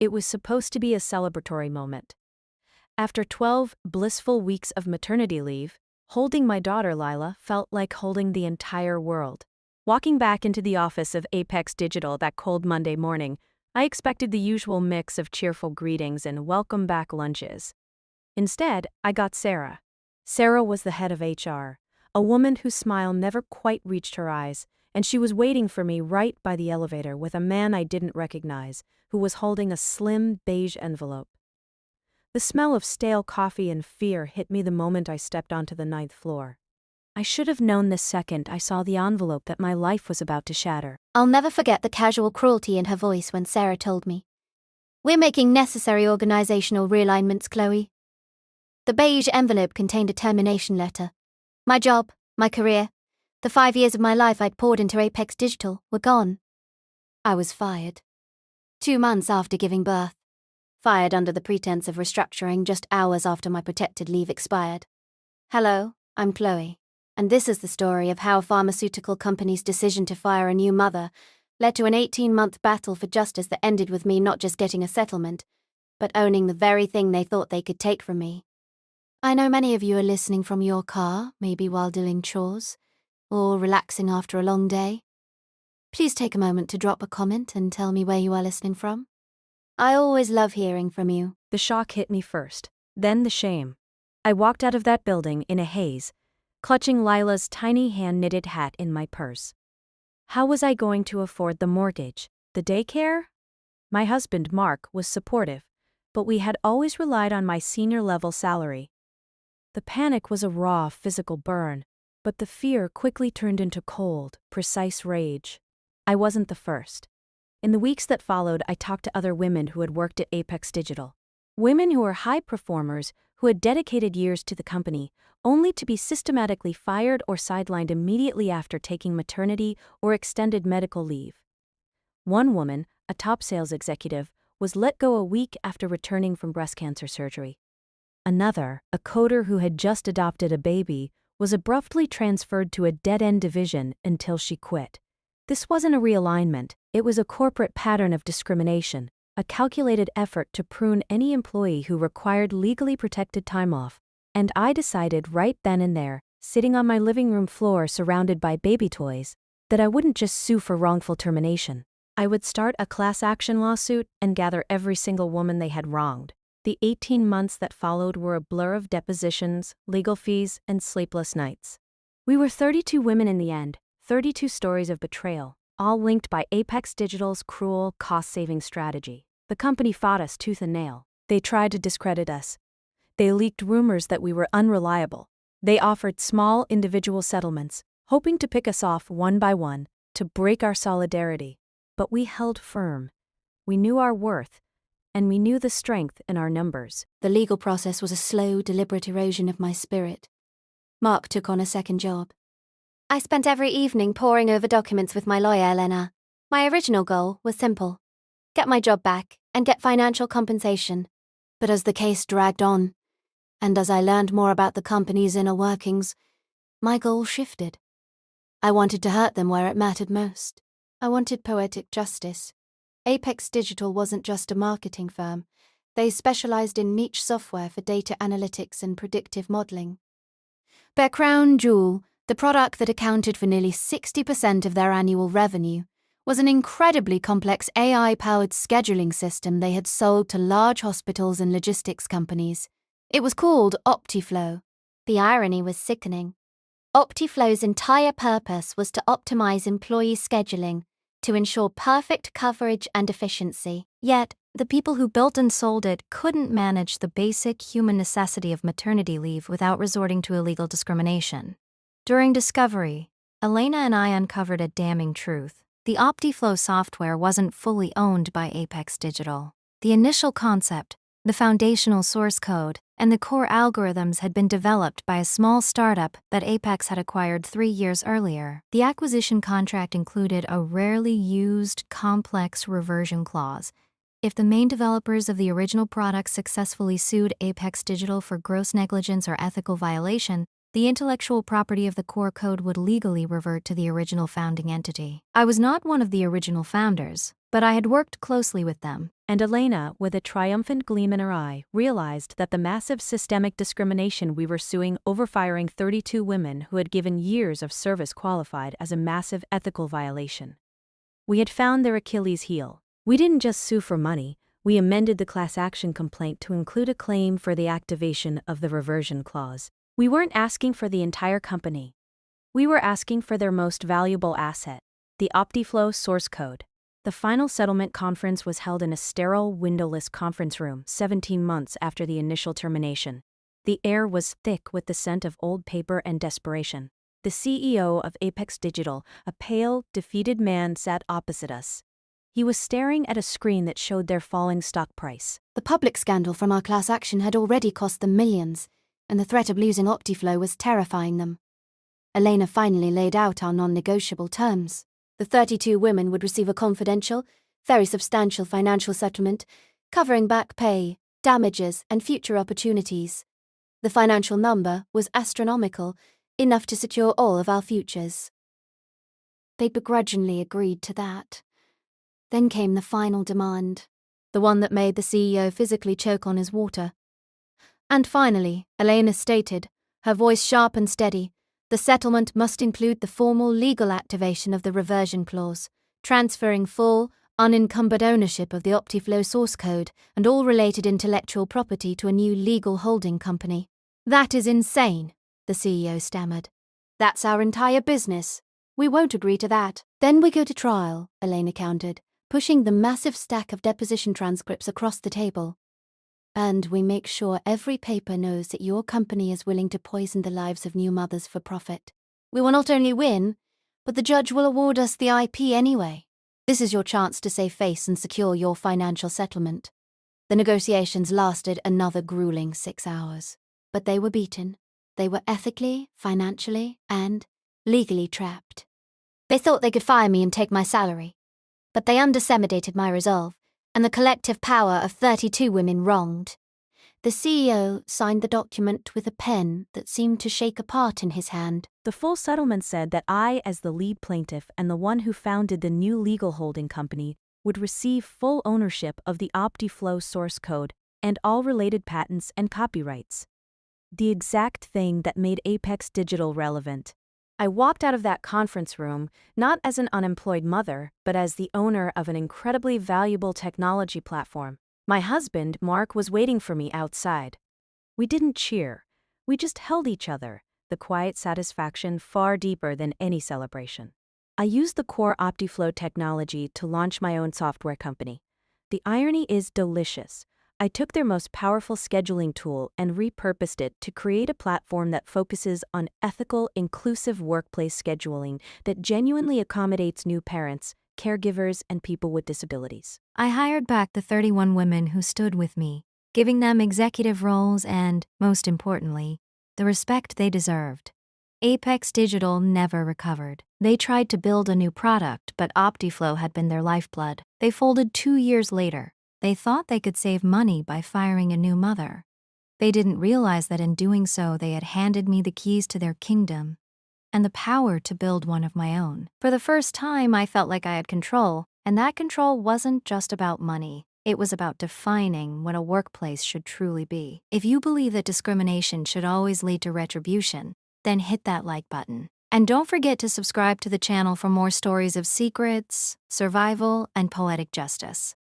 It was supposed to be a celebratory moment. After 12 blissful weeks of maternity leave, holding my daughter Lila felt like holding the entire world. Walking back into the office of Apex Digital that cold Monday morning, I expected the usual mix of cheerful greetings and welcome back lunches. Instead, I got Sarah. Sarah was the head of HR, a woman whose smile never quite reached her eyes, and she was waiting for me right by the elevator with a man I didn't recognize, who was holding a slim beige envelope. The smell of stale coffee and fear hit me the moment I stepped onto the 9th floor. I should have known the second I saw the envelope that my life was about to shatter. I'll never forget the casual cruelty in her voice when Sarah told me, "We're making necessary organizational realignments, Chloe." The beige envelope contained a termination letter. My job, my career, the 5 years of my life I'd poured into Apex Digital were gone. I was fired. 2 months after giving birth. Fired under the pretense of restructuring just hours after my protected leave expired. Hello, I'm Chloe, and this is the story of how a pharmaceutical company's decision to fire a new mother led to an 18-month battle for justice that ended with me not just getting a settlement, but owning the very thing they thought they could take from me. I know many of you are listening from your car, maybe while doing chores, or relaxing after a long day. Please take a moment to drop a comment and tell me where you are listening from. I always love hearing from you. The shock hit me first, then the shame. I walked out of that building in a haze, clutching Lila's tiny hand-knitted hat in my purse. How was I going to afford the mortgage, the daycare? My husband, Mark, was supportive, but we had always relied on my senior-level salary. The panic was a raw, physical burn, but the fear quickly turned into cold, precise rage. I wasn't the first. In the weeks that followed, I talked to other women who had worked at Apex Digital. Women who were high performers, who had dedicated years to the company, only to be systematically fired or sidelined immediately after taking maternity or extended medical leave. One woman, a top sales executive, was let go a week after returning from breast cancer surgery. Another, a coder who had just adopted a baby, was abruptly transferred to a dead-end division until she quit. This wasn't a realignment, it was a corporate pattern of discrimination, a calculated effort to prune any employee who required legally protected time off. And I decided right then and there, sitting on my living room floor surrounded by baby toys, that I wouldn't just sue for wrongful termination. I would start a class action lawsuit and gather every single woman they had wronged. The 18 months that followed were a blur of depositions, legal fees, and sleepless nights. We were 32 women in the end, 32 stories of betrayal, all linked by Apex Digital's cruel, cost-saving strategy. The company fought us tooth and nail. They tried to discredit us. They leaked rumors that we were unreliable. They offered small individual settlements, hoping to pick us off one by one, to break our solidarity. But we held firm. We knew our worth, and we knew the strength in our numbers. The legal process was a slow, deliberate erosion of my spirit. Mark took on a second job. I spent every evening poring over documents with my lawyer, Elena. My original goal was simple: get my job back and get financial compensation. But as the case dragged on, and as I learned more about the company's inner workings, my goal shifted. I wanted to hurt them where it mattered most. I wanted poetic justice. Apex Digital wasn't just a marketing firm. They specialized in niche software for data analytics and predictive modeling. Their crown jewel, the product that accounted for nearly 60% of their annual revenue, was an incredibly complex AI-powered scheduling system they had sold to large hospitals and logistics companies. It was called OptiFlow. The irony was sickening. OptiFlow's entire purpose was to optimize employee scheduling to ensure perfect coverage and efficiency. Yet, the people who built and sold it couldn't manage the basic human necessity of maternity leave without resorting to illegal discrimination. During discovery, Elena and I uncovered a damning truth. The OptiFlow software wasn't fully owned by Apex Digital. The initial concept, the foundational source code, and the core algorithms had been developed by a small startup that Apex had acquired 3 years earlier. The acquisition contract included a rarely used, complex reversion clause. If the main developers of the original product successfully sued Apex Digital for gross negligence or ethical violation, the intellectual property of the core code would legally revert to the original founding entity. I was not one of the original founders, but I had worked closely with them, And Elena, with a triumphant gleam in her eye, realized that the massive systemic discrimination we were suing over firing 32 women who had given years of service qualified as a massive ethical violation. We had found their Achilles heel. We didn't just sue for money, we amended the class action complaint to include a claim for the activation of the reversion clause. We weren't asking for the entire company. We were asking for their most valuable asset, the OptiFlow source code. The final settlement conference was held in a sterile, windowless conference room 17 months after the initial termination. The air was thick with the scent of old paper and desperation. The CEO of Apex Digital, a pale, defeated man, sat opposite us. He was staring at a screen that showed their falling stock price. The public scandal from our class action had already cost them millions, and the threat of losing OptiFlow was terrifying them. Elena finally laid out our non-negotiable terms. The 32 women would receive a confidential, very substantial financial settlement, covering back pay, damages, and future opportunities. The financial number was astronomical, enough to secure all of our futures. They begrudgingly agreed to that. Then came the final demand, the one that made the CEO physically choke on his water. And finally, Elena stated, her voice sharp and steady, the settlement must include the formal legal activation of the reversion clause, transferring full, unencumbered ownership of the OptiFlow source code and all related intellectual property to a new legal holding company. That is insane, the CEO stammered. That's our entire business. We won't agree to that. Then we go to trial, Elena countered, pushing the massive stack of deposition transcripts across the table. And we make sure every paper knows that your company is willing to poison the lives of new mothers for profit. We will not only win, but the judge will award us the IP anyway. This is your chance to save face and secure your financial settlement. The negotiations lasted another grueling 6 hours. But they were beaten. They were ethically, financially, and legally trapped. They thought they could fire me and take my salary. But they underestimated my resolve, and the collective power of 32 women wronged. The CEO signed the document with a pen that seemed to shake apart in his hand. The full settlement said that I, as the lead plaintiff and the one who founded the new legal holding company, would receive full ownership of the OptiFlow source code and all related patents and copyrights. The exact thing that made Apex Digital relevant. I walked out of that conference room, not as an unemployed mother, but as the owner of an incredibly valuable technology platform. My husband, Mark, was waiting for me outside. We didn't cheer. We just held each other, the quiet satisfaction far deeper than any celebration. I used the core OptiFlow technology to launch my own software company. The irony is delicious. I took their most powerful scheduling tool and repurposed it to create a platform that focuses on ethical, inclusive workplace scheduling that genuinely accommodates new parents, caregivers, and people with disabilities. I hired back the 31 women who stood with me, giving them executive roles and, most importantly, the respect they deserved. Apex Digital never recovered. They tried to build a new product, but OptiFlow had been their lifeblood. They folded 2 years later. They thought they could save money by firing a new mother. They didn't realize that in doing so they had handed me the keys to their kingdom and the power to build one of my own. For the first time, I felt like I had control, and that control wasn't just about money. It was about defining what a workplace should truly be. If you believe that discrimination should always lead to retribution, then hit that like button. And don't forget to subscribe to the channel for more stories of secrets, survival, and poetic justice.